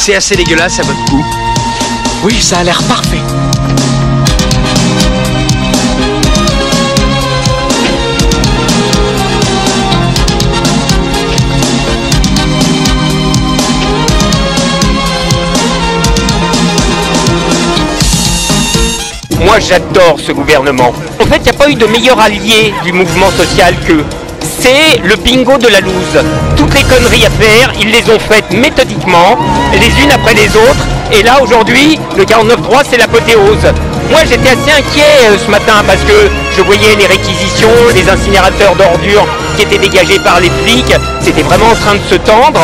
C'est assez dégueulasse à votre goût. Oui, ça a l'air parfait. Moi j'adore ce gouvernement. En fait, il n'y a pas eu de meilleur allié du mouvement social qu'eux. C'est le bingo de la loose. Toutes les conneries à faire, ils les ont faites méthodiquement, les unes après les autres. Et là aujourd'hui, le 49.3 c'est l'apothéose. Moi j'étais assez inquiet ce matin parce que je voyais les réquisitions, les incinérateurs d'ordures qui étaient dégagés par les flics. C'était vraiment en train de se tendre.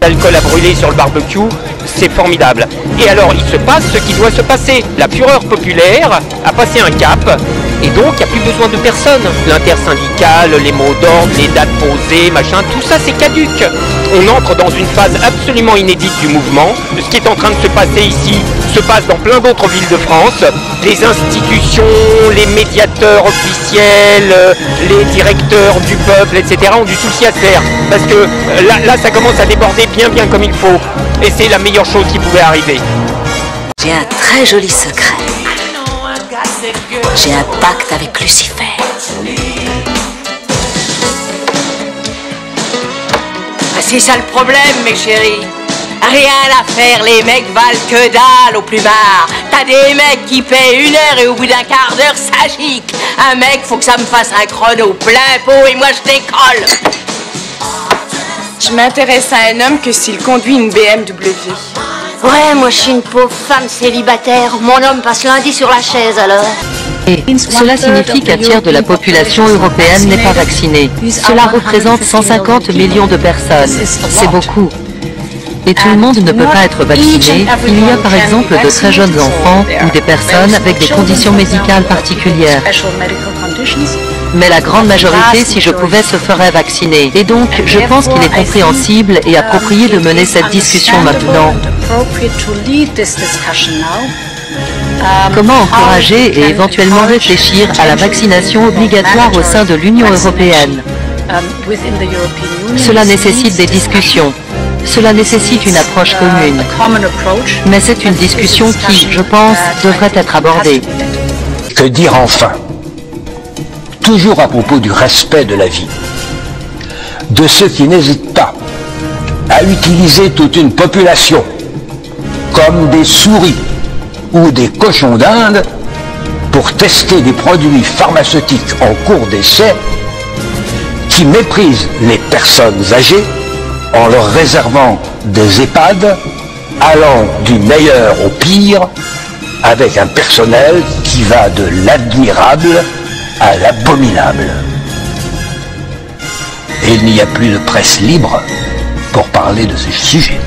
L'alcool à brûler sur le barbecue, c'est formidable. Et alors, il se passe ce qui doit se passer. La fureur populaire a passé un cap, et donc il n'y a plus besoin de personne. L'intersyndicale, les mots d'ordre, les dates posées, machin, tout ça c'est caduque. On entre dans une phase absolument inédite du mouvement. Ce qui est en train de se passer ici se passe dans plein d'autres villes de France. Les institutions, les médiateurs officiels, les directeurs du peuple, etc. ont du souci à se faire. Parce que là ça commence à déborder bien comme il faut. Et c'est la meilleure chose qui pouvait arriver. J'ai un très joli secret. J'ai un pacte avec Lucifer. C'est ça le problème, mes chéris. Rien à faire, les mecs valent que dalle au plus bas. T'as des mecs qui paient 1 heure et au bout d'un quart d'heure, ça gicle. Un mec, faut que ça me fasse un chrono plein pot et moi je décolle. Je m'intéresse à un homme que s'il conduit une BMW. Ouais, moi je suis une pauvre femme célibataire. Mon homme passe lundi sur la chaise alors. Et cela signifie qu'un tiers de la population européenne n'est pas vaccinée. Cela représente 150 millions de personnes. C'est beaucoup. Et tout le monde ne peut pas être vacciné. Il y a par exemple de très jeunes enfants ou des personnes avec des conditions médicales particulières. Mais la grande majorité, si je pouvais, se ferait vacciner. Et donc, je pense qu'il est compréhensible et approprié de mener cette discussion maintenant. Comment encourager et éventuellement réfléchir à la vaccination obligatoire au sein de l'Union européenne? Cela nécessite des discussions. Cela nécessite une approche commune. Mais c'est une discussion qui, je pense, devrait être abordée. Que dire enfin? Toujours à propos du respect de la vie. De ceux qui n'hésitent pas à utiliser toute une population comme des souris ou des cochons d'Inde pour tester des produits pharmaceutiques en cours d'essai, qui méprisent les personnes âgées en leur réservant des EHPAD allant du meilleur au pire, avec un personnel qui va de l'admirable à l'abominable. Et il n'y a plus de presse libre pour parler de ces sujets.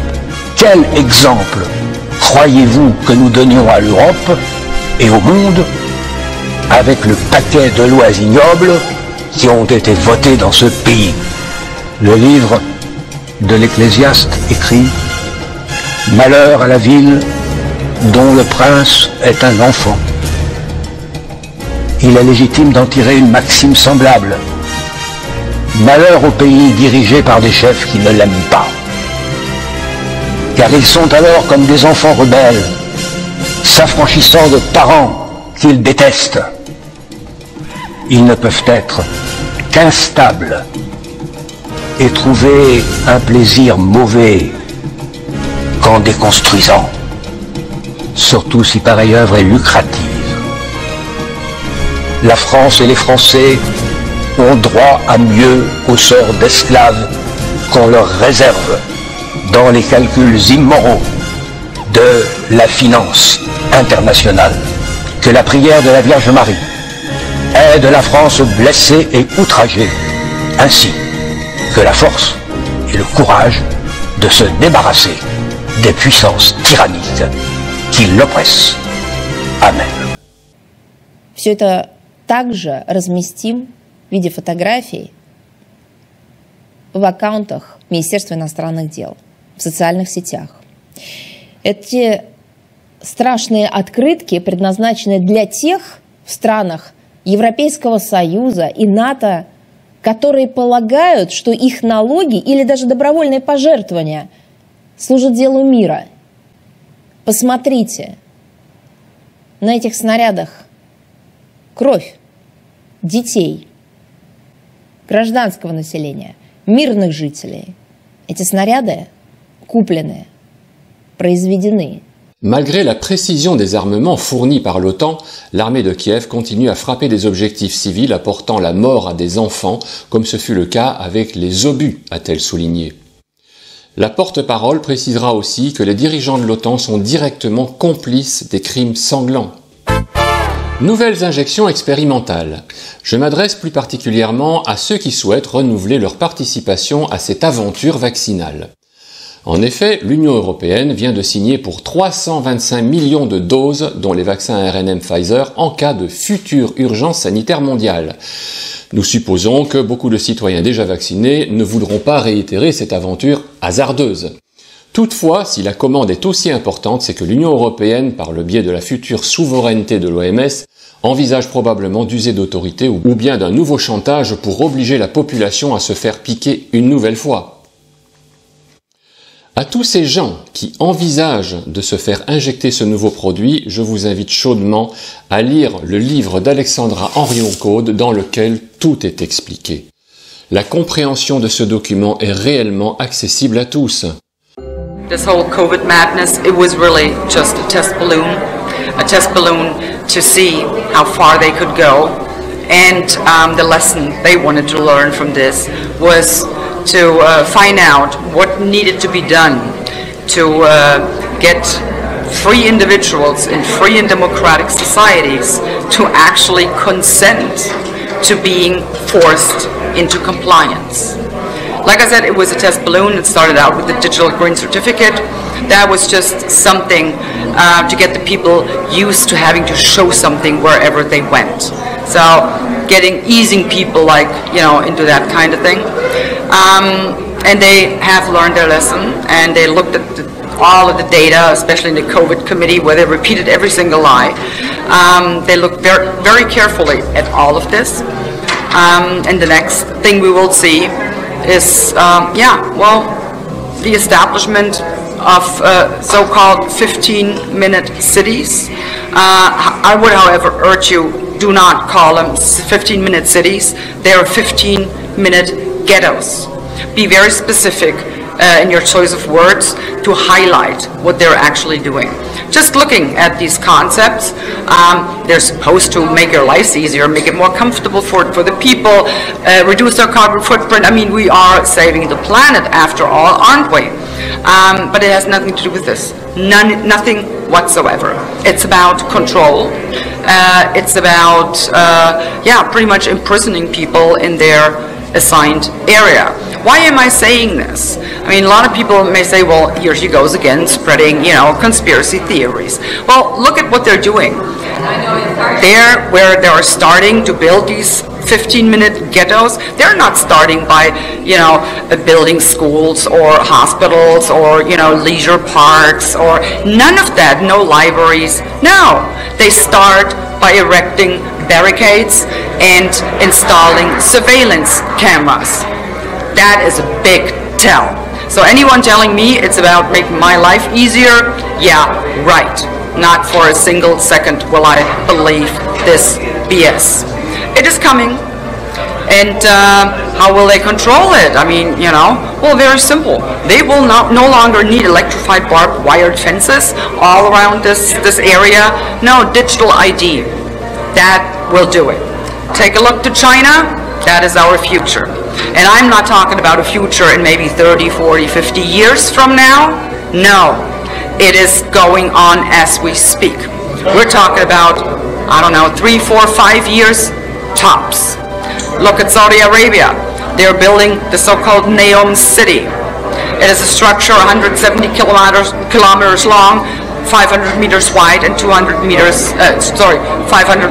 Quel exemple croyez-vous que nous donnions à l'Europe et au monde avec le paquet de lois ignobles qui ont été votées dans ce pays? Le livre de l'Ecclésiaste écrit « Malheur à la ville dont le prince est un enfant ». Il est légitime d'en tirer une maxime semblable. Malheur au pays dirigé par des chefs qui ne l'aiment pas. car ils sont alors comme des enfants rebelles, s'affranchissant de parents qu'ils détestent. Ils ne peuvent être qu'instables et trouver un plaisir mauvais qu'en déconstruisant, surtout si pareille œuvre est lucrative. La France et les Français ont droit à mieux au sort d'esclaves qu'on leur réserve dans les calculs immoraux de la finance internationale. Que la prière de la Vierge Marie aide la France blessée et outragée, ainsi que la force et le courage de se débarrasser des puissances tyranniques qui l'oppressent. Amen. Все это также разместим в виде фотографий в аккаунтах Министерства иностранных дел, в социальных сетях. Эти страшные открытки предназначены для тех в странах Европейского Союза и НАТО, которые полагают, что их налоги или даже добровольные пожертвования служат делу мира. Посмотрите, на этих снарядах кровь детей, гражданского населения, мирных жителей. Эти снаряды куплены, произведены. Malgré la précision des armements fournis par l'OTAN, l'armée de Kiev continue à frapper des objectifs civils apportant la mort à des enfants, comme ce fut le cas avec les obus, a-t-elle souligné. La porte-parole précisera aussi que les dirigeants de l'OTAN sont directement complices des crimes sanglants. Nouvelles injections expérimentales. Je m'adresse plus particulièrement à ceux qui souhaitent renouveler leur participation à cette aventure vaccinale. En effet, l'Union européenne vient de signer pour 325 millions de doses, dont les vaccins RNM Pfizer, en cas de future urgence sanitaire mondiale. Nous supposons que beaucoup de citoyens déjà vaccinés ne voudront pas réitérer cette aventure hasardeuse. Toutefois, si la commande est aussi importante, c'est que l'Union européenne, par le biais de la future souveraineté de l'OMS, envisage probablement d'user d'autorité ou bien d'un nouveau chantage pour obliger la population à se faire piquer une nouvelle fois. À tous ces gens qui envisagent de se faire injecter ce nouveau produit, je vous invite chaudement à lire le livre d'Alexandra Henrion-Caude dans lequel tout est expliqué. La compréhension de ce document est réellement accessible à tous. This whole COVID madness, it was really just a test balloon to see how far they could go. And the lesson they wanted to learn from this was to find out what needed to be done to get free individuals in free and democratic societies to actually consent to being forced into compliance. Like I said, it was a test balloon. It started out with the digital green certificate. That was just something to get the people used to having to show something wherever they went. So easing people into that kind of thing. And they have learned their lesson, and they looked at all of the data, especially in the COVID committee, where they repeated every single lie. They looked very, very carefully at all of this. And the next thing we will see is, the establishment of so-called 15-minute cities. I would, however, urge you, do not call them 15-minute cities. They are 15-minute ghettos. Be very specific in your choice of words to highlight what they're actually doing. Just looking at these concepts, they're supposed to make your lives easier, make it more comfortable for the people, reduce their carbon footprint. I mean, we are saving the planet after all, aren't we? But it has nothing to do with this. Nothing whatsoever. It's about control. It's about, pretty much imprisoning people in their assigned area. Why am I saying this? I mean, a lot of people may say, well, here she goes again, spreading, conspiracy theories. Well, look at what they're doing. There, where they are starting to build these 15-minute ghettos, they're not starting by, building schools or hospitals or, leisure parks or none of that, no libraries. No, they start by erecting barricades and installing surveillance cameras. That is a big tell. So anyone telling me it's about making my life easier, yeah, right. Not for a single second will I believe this BS. It is coming. And how will they control it? I mean, you know, well, very simple. They will no longer need electrified barbed wired fences all around this area. No, digital ID. That will do it. Take a look to China. That is our future. And I'm not talking about a future in maybe 30, 40, 50 years from now. No. It is going on as we speak. We're talking about, I don't know, 3, 4, 5 years tops. Look at Saudi Arabia. They're building the so-called Neom City. It is a structure 170 kilometers long, 500 meters wide, and 500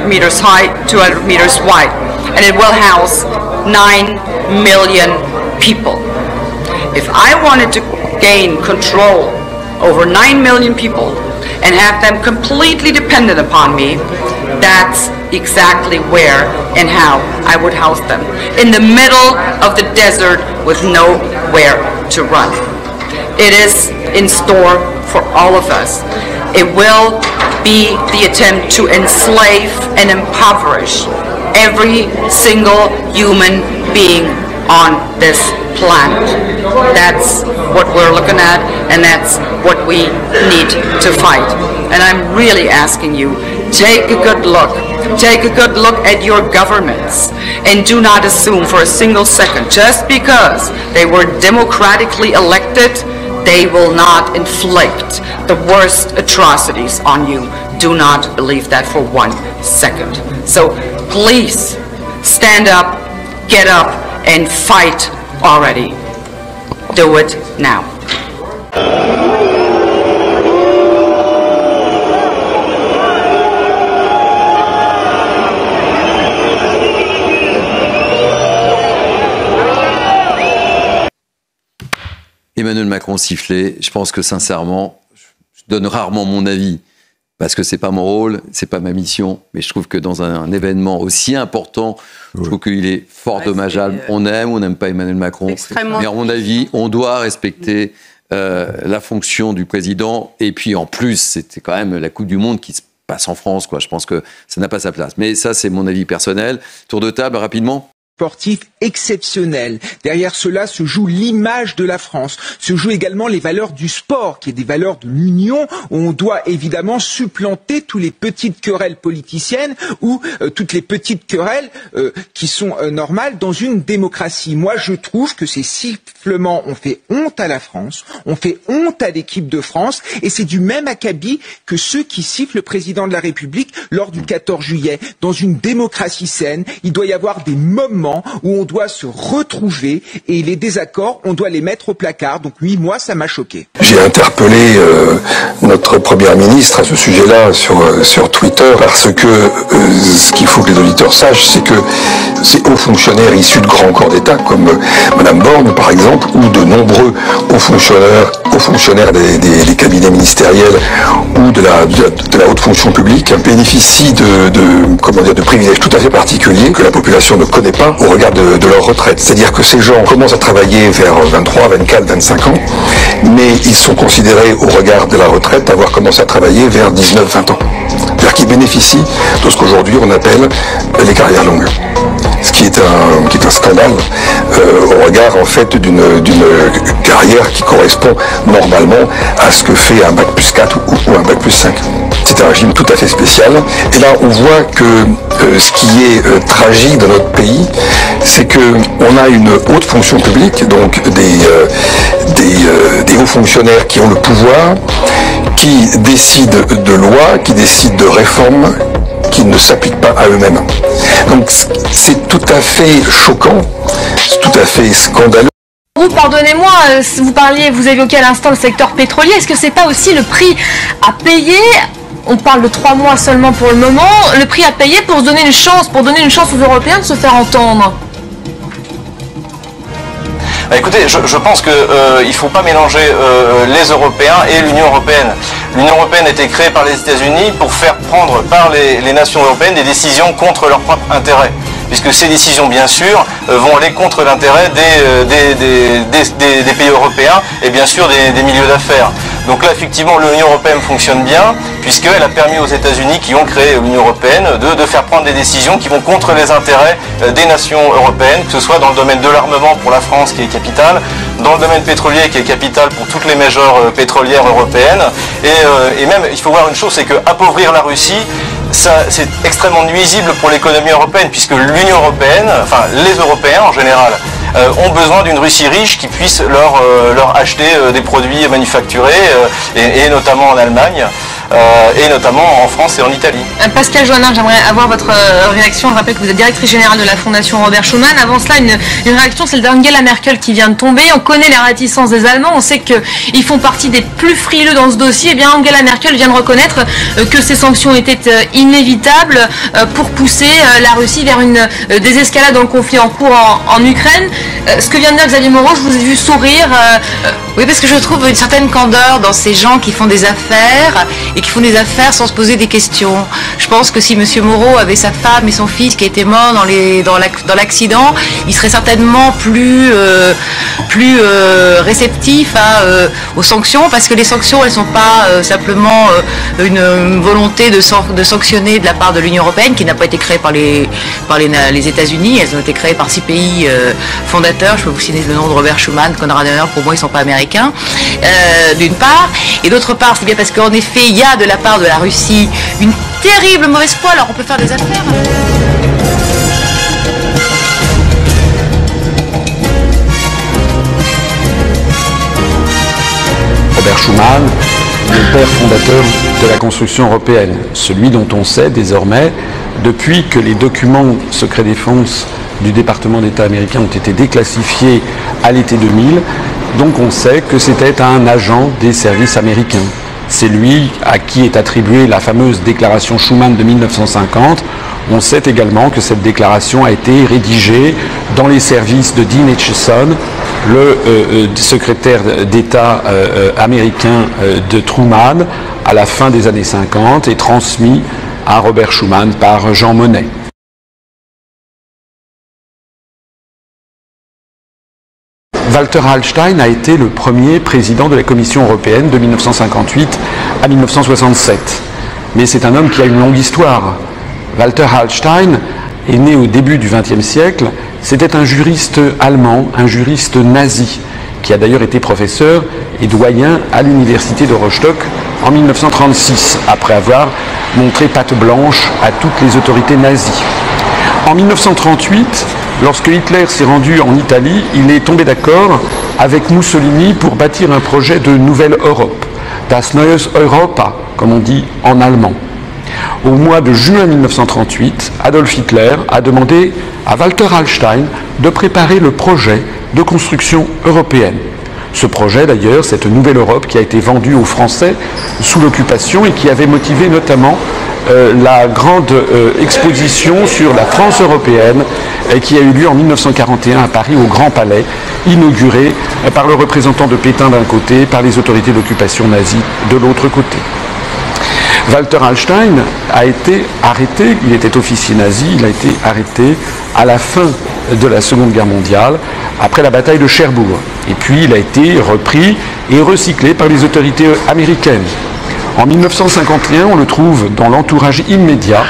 meters high, 200 meters wide. And it will house 9 million people. If I wanted to gain control over 9 million people and have them completely dependent upon me, that's exactly where and how I would house them. In the middle of the desert with nowhere to run. It is in store for all of us. It will be the attempt to enslave and impoverish every single human being on this planet. That's what we're looking at, and that's what we need to fight. And I'm really asking you, take a good look. Take a good look at your governments, and do not assume for a single second, just because they were democratically elected, they will not inflict the worst atrocities on you. Do not believe that for 1 second. So please, stand up, get up, and fight already. Do it now. Emmanuel Macron sifflé, je pense que sincèrement, je donne rarement mon avis, parce que c'est pas mon rôle, c'est pas ma mission, mais je trouve que dans un événement aussi important, je trouve qu'il est fort dommageable. On aime ou on n'aime pas Emmanuel Macron, mais à mon avis, on doit respecter la fonction du président, et puis en plus, c'était quand même la Coupe du Monde qui se passe en France, quoi. Je pense que ça n'a pas sa place. Mais ça, c'est mon avis personnel. Tour de table, rapidement. Sportif exceptionnel. Derrière cela se joue l'image de la France, se jouent également les valeurs du sport, qui est des valeurs de l'union, où on doit évidemment supplanter toutes les petites querelles politiciennes ou toutes les petites querelles qui sont normales dans une démocratie. Moi, je trouve que ces sifflements ont fait honte à la France, ont fait honte à l'équipe de France, et c'est du même acabit que ceux qui sifflent le président de la République lors du 14 juillet. Dans une démocratie saine, il doit y avoir des moments où on doit se retrouver, et les désaccords, on doit les mettre au placard. Donc oui, moi, ça m'a choqué. J'ai interpellé notre Première ministre à ce sujet-là sur Twitter, parce que ce qu'il faut que les auditeurs sachent, c'est que ces hauts fonctionnaires issus de grands corps d'État, comme Madame Borne par exemple, ou de nombreux hauts fonctionnaires des cabinets ministériels ou de la haute fonction publique, bénéficient de privilèges tout à fait particuliers que la population ne connaît pas au regard de leur retraite. C'est-à-dire que ces gens commencent à travailler vers 23, 24, 25 ans, mais ils sont considérés au regard de la retraite avoir commencé à travailler vers 19, 20 ans. C'est-à-dire qu'ils bénéficient de ce qu'aujourd'hui on appelle les carrières longues. Ce qui est un scandale au regard en fait d'une carrière qui correspond normalement à ce que fait un bac plus 4 ou un bac plus 5. C'est un régime tout à fait spécial. Et là, on voit que ce qui est tragique dans notre pays, c'est qu'on a une haute fonction publique, donc des hauts fonctionnaires qui ont le pouvoir, qui décident de lois, qui décident de réformes, qui ne s'appliquent pas à eux-mêmes. Donc c'est tout à fait choquant, c'est tout à fait scandaleux. Vous, pardonnez-moi, vous évoquiez à l'instant le secteur pétrolier, est-ce que c'est pas aussi le prix à payer? On parle de 3 mois seulement pour le moment, le prix à payer pour se donner une chance, aux Européens de se faire entendre. Écoutez, je pense qu'il ne faut pas mélanger les Européens et l'Union européenne. L'Union européenne a été créée par les États-Unis pour faire prendre par les nations européennes des décisions contre leur propre intérêt. puisque ces décisions, bien sûr, vont aller contre l'intérêt des pays européens et bien sûr des milieux d'affaires. Donc là, effectivement, l'Union européenne fonctionne bien, puisqu'elle a permis aux États-Unis, qui ont créé l'Union européenne, de faire prendre des décisions qui vont contre les intérêts des nations européennes, que ce soit dans le domaine de l'armement pour la France, qui est capitale, dans le domaine pétrolier, qui est capital pour toutes les majors pétrolières européennes. Et même, il faut voir une chose, c'est qu'appauvrir la Russie, c'est extrêmement nuisible pour l'économie européenne, puisque l'Union européenne, enfin les Européens en général, ont besoin d'une Russie riche qui puisse leur acheter des produits manufacturés, et notamment en Allemagne, et notamment en France et en Italie. Pascal Joannin, j'aimerais avoir votre réaction. Je rappelle que vous êtes directrice générale de la Fondation Robert Schuman. Avant cela, une réaction, celle d'Angela Merkel qui vient de tomber. On connaît les réticences des Allemands, on sait qu'ils font partie des plus frileux dans ce dossier. Eh bien, Angela Merkel vient de reconnaître que ces sanctions étaient inévitables pour pousser la Russie vers une désescalade dans le conflit en cours en Ukraine. Ce que vient de dire Xavier Moreau, je vous ai vu sourire. Oui, parce que je trouve une certaine candeur dans ces gens qui font des affaires et qui font des affaires sans se poser des questions. Je pense que si M. Moreau avait sa femme et son fils qui étaient morts dans l'accident, il serait certainement plus réceptif aux sanctions, parce que les sanctions, elles ne sont pas simplement une volonté de sanctionner de la part de l'Union européenne, qui n'a pas été créée par les États-Unis. Elles ont été créées par 6 pays fondateurs. Je peux vous citer le nom de Robert Schuman, Konrad Adenauer. Pour moi, ils ne sont pas américains, d'une part. Et d'autre part, c'est bien parce qu'en effet, il y a de la part de la Russie une terrible mauvaise foi. Alors on peut faire des affaires. Robert Schuman, le père fondateur de la construction européenne, celui dont on sait désormais, depuis que les documents secret défense du département d'État américain ont été déclassifiés à l'été 2000, donc on sait que c'était un agent des services américains. C'est lui à qui est attribuée la fameuse déclaration Schuman de 1950. On sait également que cette déclaration a été rédigée dans les services de Dean Acheson, le secrétaire d'État américain de Truman, à la fin des années 50, et transmis à Robert Schuman par Jean Monnet. Walter Hallstein a été le premier président de la Commission européenne de 1958 à 1967. Mais c'est un homme qui a une longue histoire. Walter Hallstein est né au début du XXe siècle. C'était un juriste allemand, un juriste nazi, qui a d'ailleurs été professeur et doyen à l'université de Rostock en 1936, après avoir montré patte blanche à toutes les autorités nazies. En 1938, lorsque Hitler s'est rendu en Italie, il est tombé d'accord avec Mussolini pour bâtir un projet de nouvelle Europe, das neues Europa, comme on dit en allemand. Au mois de juin 1938, Adolf Hitler a demandé à Walter Hallstein de préparer le projet de construction européenne. Ce projet, d'ailleurs, cette nouvelle Europe qui a été vendue aux Français sous l'occupation et qui avait motivé notamment la grande exposition sur la France européenne qui a eu lieu en 1941 à Paris au Grand Palais, inaugurée par le représentant de Pétain d'un côté, par les autorités d'occupation nazie de l'autre côté. Walter Hallstein a été arrêté, il était officier nazi, il a été arrêté à la fin de la Seconde Guerre mondiale, après la bataille de Cherbourg. Et puis il a été repris et recyclé par les autorités américaines. En 1951, on le trouve dans l'entourage immédiat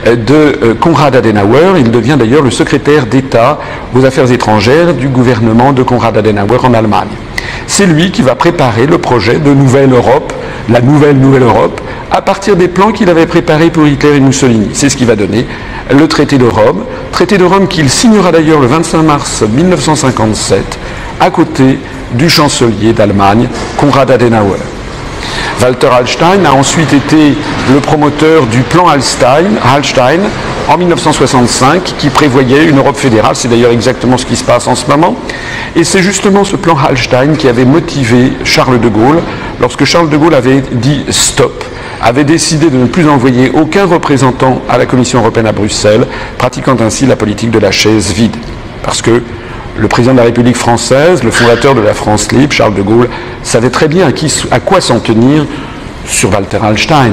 de Konrad Adenauer. Il devient d'ailleurs le secrétaire d'État aux affaires étrangères du gouvernement de Konrad Adenauer en Allemagne. C'est lui qui va préparer le projet de Nouvelle Europe, la Nouvelle Europe, à partir des plans qu'il avait préparés pour Hitler et Mussolini. C'est ce qui va donner le traité de Rome qu'il signera d'ailleurs le 25 mars 1957, à côté du chancelier d'Allemagne, Konrad Adenauer. Walter Hallstein a ensuite été le promoteur du plan Hallstein en 1965 qui prévoyait une Europe fédérale. C'est d'ailleurs exactement ce qui se passe en ce moment. Et c'est justement ce plan Hallstein qui avait motivé Charles de Gaulle lorsque Charles de Gaulle avait dit stop, avait décidé de ne plus envoyer aucun représentant à la Commission européenne à Bruxelles, pratiquant ainsi la politique de la chaise vide. Parce que le président de la République française, le fondateur de la France libre, Charles de Gaulle, savait très bien à quoi s'en tenir sur Walter Hallstein,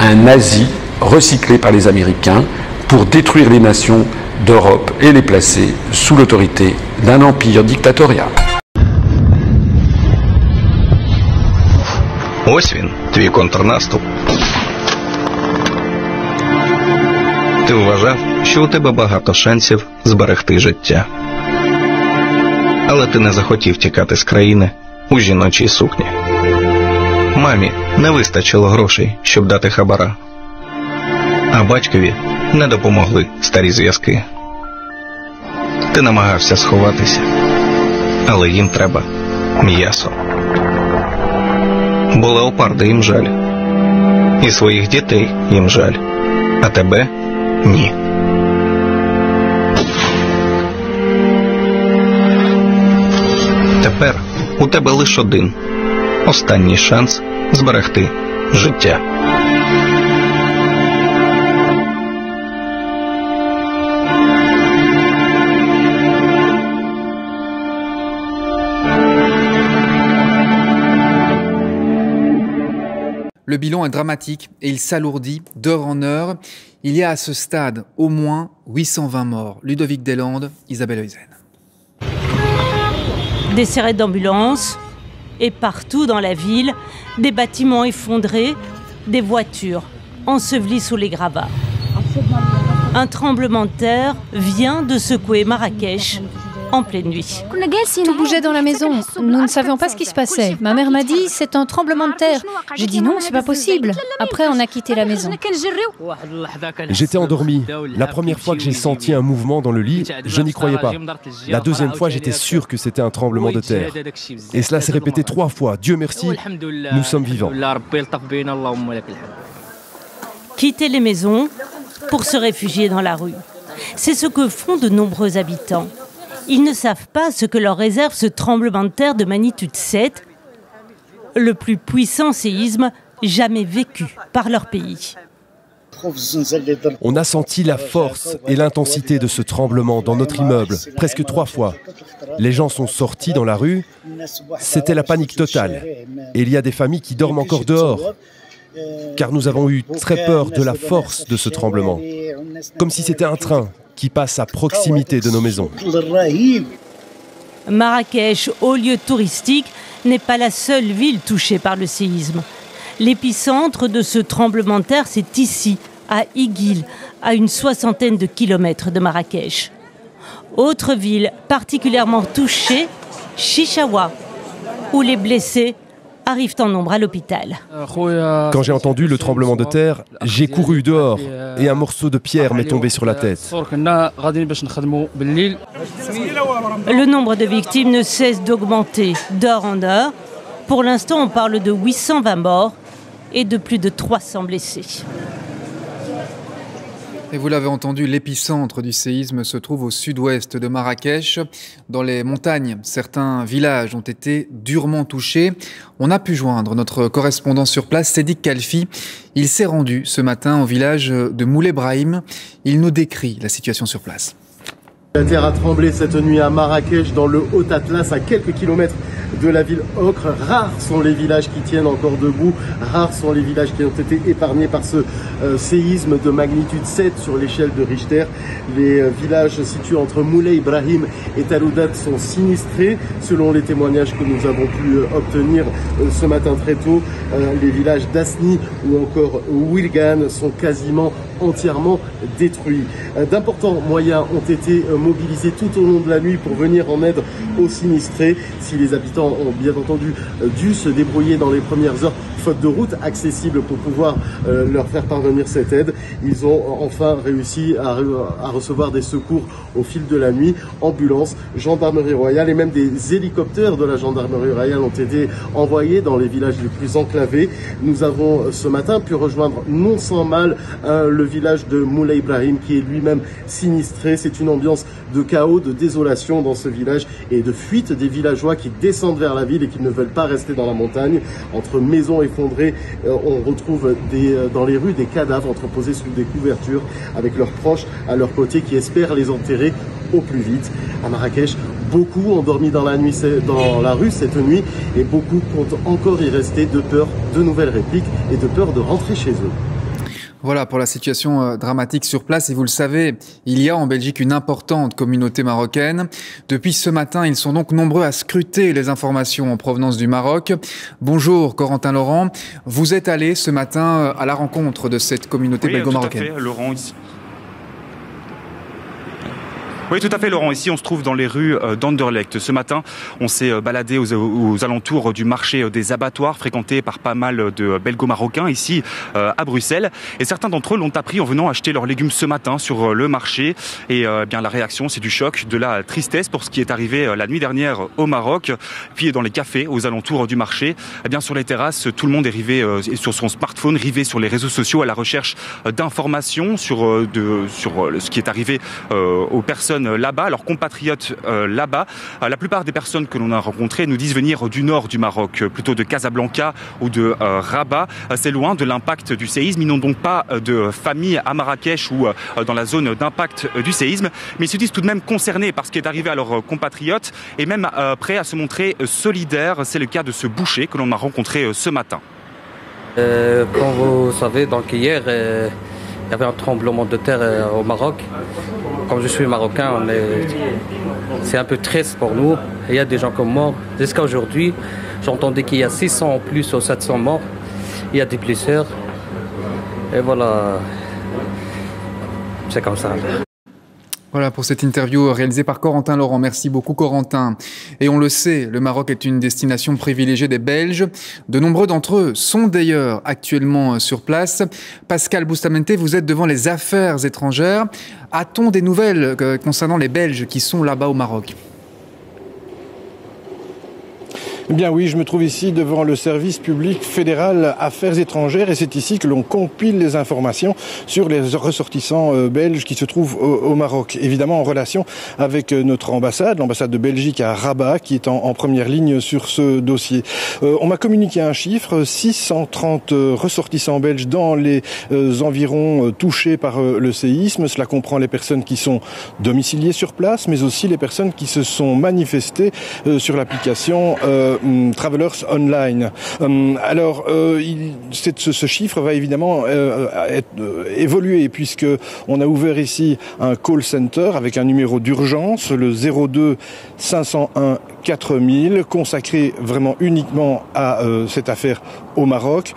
un nazi recyclé par les Américains pour détruire les nations d'Europe et les placer sous l'autorité d'un empire dictatorial. Ось він, твій контрнаступ. Ти вважав, що у тебе багато шансів зберегти життя. Але ти не захотів тікати з країни у жіночій сукні. Мамі не вистачило грошей, щоб дати хабара. А батькові не допомогли старі зв'язки. Ти намагався сховатися, але їм треба м'ясо. Бо леопарди їм жаль. І своїх дітей їм жаль. А тебе – ні. Тепер у тебе лише один. Останній шанс зберегти життя. Le bilan est dramatique et il s'alourdit d'heure en heure. Il y a à ce stade au moins 820 morts. Ludovic Deslandes, Isabelle Heusen. Des sirènes d'ambulance et partout dans la ville, des bâtiments effondrés, des voitures ensevelies sous les gravats. Un tremblement de terre vient de secouer Marrakech en pleine nuit. Tout bougeait dans la maison. Nous ne savions pas ce qui se passait. Ma mère m'a dit, c'est un tremblement de terre. J'ai dit non, c'est pas possible. Après, on a quitté la maison. J'étais endormi. La première fois que j'ai senti un mouvement dans le lit, je n'y croyais pas. La deuxième fois, j'étais sûr que c'était un tremblement de terre. Et cela s'est répété 3 fois. Dieu merci, nous sommes vivants. Quitter les maisons pour se réfugier dans la rue. C'est ce que font de nombreux habitants. Ils ne savent pas ce que leur réserve ce tremblement de terre de magnitude 7, le plus puissant séisme jamais vécu par leur pays. On a senti la force et l'intensité de ce tremblement dans notre immeuble, presque 3 fois. Les gens sont sortis dans la rue, c'était la panique totale. Et il y a des familles qui dorment encore dehors, car nous avons eu très peur de la force de ce tremblement, comme si c'était un train qui passe à proximité de nos maisons. Marrakech, haut lieu touristique, n'est pas la seule ville touchée par le séisme. L'épicentre de ce tremblement de terre, c'est ici, à Iguil, à une 60aine de kilomètres de Marrakech. Autre ville particulièrement touchée, Chichaoua, où les blessés arrivent en nombre à l'hôpital. Quand j'ai entendu le tremblement de terre, j'ai couru dehors et un morceau de pierre m'est tombé sur la tête. Le nombre de victimes ne cesse d'augmenter d'heure en heure. Pour l'instant, on parle de 820 morts et de plus de 300 blessés. Et vous l'avez entendu, l'épicentre du séisme se trouve au sud-ouest de Marrakech. Dans les montagnes, certains villages ont été durement touchés. On a pu joindre notre correspondant sur place, Sédic Kalfi. Il s'est rendu ce matin au village de Moulay Brahim. Il nous décrit la situation sur place. La terre a tremblé cette nuit à Marrakech, dans le Haut Atlas, à quelques kilomètres de la ville ocre. Rares sont les villages qui tiennent encore debout, rares sont les villages qui ont été épargnés par ce séisme de magnitude 7 sur l'échelle de Richter. Les villages situés entre Moulay Ibrahim et Taloudat sont sinistrés, selon les témoignages que nous avons pu obtenir ce matin très tôt. Les villages d'Asni ou encore Wilgan sont quasiment entièrement détruits. D'importants moyens ont été mobilisés tout au long de la nuit pour venir en aide aux sinistrés. Si les habitants ont bien entendu dû se débrouiller dans les premières heures, faute de route accessible pour pouvoir leur faire parvenir cette aide, ils ont enfin réussi à recevoir des secours au fil de la nuit. Ambulances, gendarmerie royale et même des hélicoptères de la gendarmerie royale ont été envoyés dans les villages les plus enclavés. Nous avons ce matin pu rejoindre non sans mal le village de Moulay Ibrahim qui est lui-même sinistré. C'est une ambiance de chaos, de désolation dans ce village et de fuite des villageois qui descendent vers la ville et qui ne veulent pas rester dans la montagne. Entre maisons effondrées, on retrouve dans les rues des cadavres entreposés sous des couvertures avec leurs proches à leur côté qui espèrent les enterrer au plus vite. À Marrakech, beaucoup ont dormi dans la rue cette nuit et beaucoup comptent encore y rester de peur de nouvelles répliques et de peur de rentrer chez eux. Voilà pour la situation dramatique sur place. Et vous le savez, il y a en Belgique une importante communauté marocaine. Depuis ce matin, ils sont donc nombreux à scruter les informations en provenance du Maroc. Bonjour Corentin Laurent, vous êtes allé ce matin à la rencontre de cette communauté belgo-marocaine. Oui, tout à fait, Laurent. Oui, tout à fait, Laurent. Ici, on se trouve dans les rues d'Anderlecht. Ce matin, on s'est baladé aux alentours du marché des abattoirs, fréquenté par pas mal de belgo-marocains ici à Bruxelles. Et certains d'entre eux l'ont appris en venant acheter leurs légumes ce matin sur le marché. Et bien, la réaction, c'est du choc, de la tristesse pour ce qui est arrivé la nuit dernière au Maroc. Puis dans les cafés aux alentours du marché, eh bien, sur les terrasses, tout le monde est rivé sur son smartphone, rivé sur les réseaux sociaux à la recherche d'informations sur ce qui est arrivé aux personnes là-bas, leurs compatriotes là-bas. La plupart des personnes que l'on a rencontrées nous disent venir du nord du Maroc, plutôt de Casablanca ou de Rabat. C'est loin de l'impact du séisme. Ils n'ont donc pas de famille à Marrakech ou dans la zone d'impact du séisme, mais ils se disent tout de même concernés par ce qui est arrivé à leurs compatriotes et même prêts à se montrer solidaires. C'est le cas de ce boucher que l'on a rencontré ce matin. Comme vous savez, donc hier, il y avait un tremblement de terre au Maroc. Comme je suis marocain, c'est un peu triste pour nous. Il y a des gens comme morts. Jusqu'à aujourd'hui, j'entendais qu'il y a 600 en plus ou 700 morts. Il y a des blessures. Et voilà, c'est comme ça. Voilà pour cette interview réalisée par Corentin Laurent. Merci beaucoup Corentin. Et on le sait, le Maroc est une destination privilégiée des Belges. De nombreux d'entre eux sont d'ailleurs actuellement sur place. Pascal Bustamante, vous êtes devant les affaires étrangères. A-t-on des nouvelles concernant les Belges qui sont là-bas au Maroc ? Eh bien oui, je me trouve ici devant le service public fédéral Affaires étrangères et c'est ici que l'on compile les informations sur les ressortissants belges qui se trouvent au Maroc. Évidemment en relation avec notre ambassade, l'ambassade de Belgique à Rabat qui est en première ligne sur ce dossier. On m'a communiqué un chiffre, 630 ressortissants belges dans les environs touchés par le séisme. Cela comprend les personnes qui sont domiciliées sur place mais aussi les personnes qui se sont manifestées sur l'application Travelers Online. Alors, ce chiffre va évidemment évoluer puisque on a ouvert ici un call center avec un numéro d'urgence, le 02 501 4000, consacré vraiment uniquement à cette affaire au Maroc,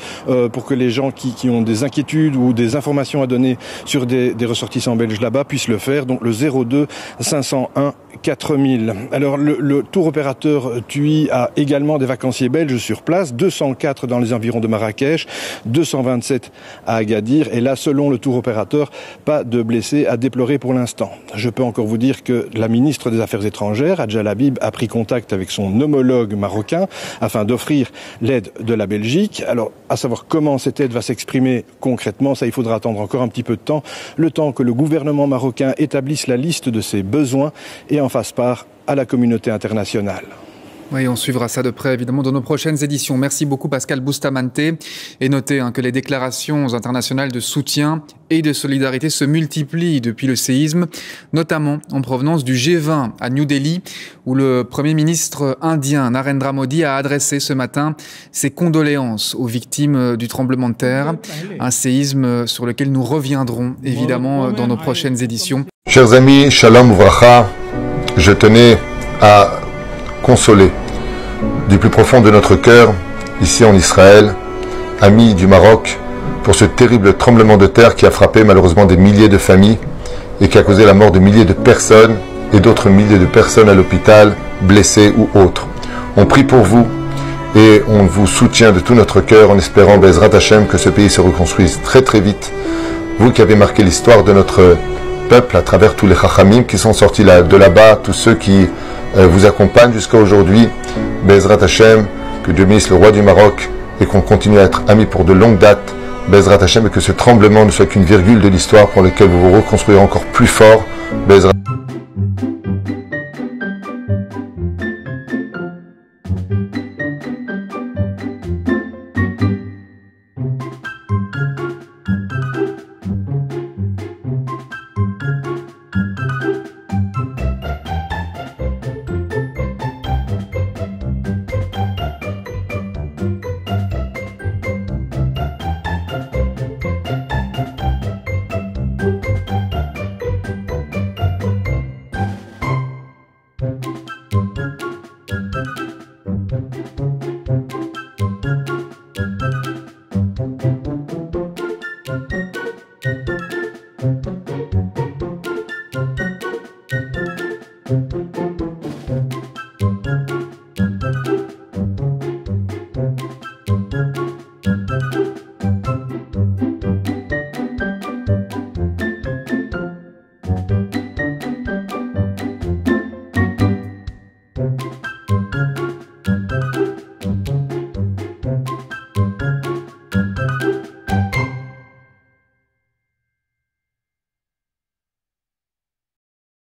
pour que les gens qui ont des inquiétudes ou des informations à donner sur des ressortissants belges là-bas puissent le faire. Donc le 02 501 4000. Alors le tour opérateur TUI a également des vacanciers belges sur place, 204 dans les environs de Marrakech, 227 à Agadir et là selon le tour opérateur, pas de blessés à déplorer pour l'instant. Je peux encore vous dire que la ministre des Affaires étrangères, Adja Labib, a pris contact avec son homologue marocain afin d'offrir l'aide de la Belgique. Alors à savoir comment cette aide va s'exprimer concrètement, ça il faudra attendre encore un petit peu de temps, le temps que le gouvernement marocain établisse la liste de ses besoins et en fasse part à la communauté internationale. Oui, on suivra ça de près, évidemment, dans nos prochaines éditions. Merci beaucoup, Pascal Bustamante. Et notez que les déclarations internationales de soutien et de solidarité se multiplient depuis le séisme, notamment en provenance du G20 à New Delhi, où le Premier ministre indien Narendra Modi a adressé ce matin ses condoléances aux victimes du tremblement de terre. Un séisme sur lequel nous reviendrons, évidemment, dans nos prochaines éditions. Chers amis, shalom uvracha, je tenais à consoler du plus profond de notre cœur, ici en Israël, amis du Maroc, pour ce terrible tremblement de terre qui a frappé malheureusement des milliers de familles et qui a causé la mort de milliers de personnes et d'autres milliers de personnes à l'hôpital, blessées ou autres. On prie pour vous et on vous soutient de tout notre cœur en espérant, Bezrat Hashem, que ce pays se reconstruise très très vite. Vous qui avez marqué l'histoire de notre peuple à travers tous les chachamim qui sont sortis de là-bas, tous ceux qui vous accompagnent jusqu'à aujourd'hui, Bezrat Hashem, que Dieu bénisse le roi du Maroc et qu'on continue à être amis pour de longues dates, Bezrat Hashem, et que ce tremblement ne soit qu'une virgule de l'histoire pour laquelle vous vous reconstruirez encore plus fort, Bezrat. Thank you.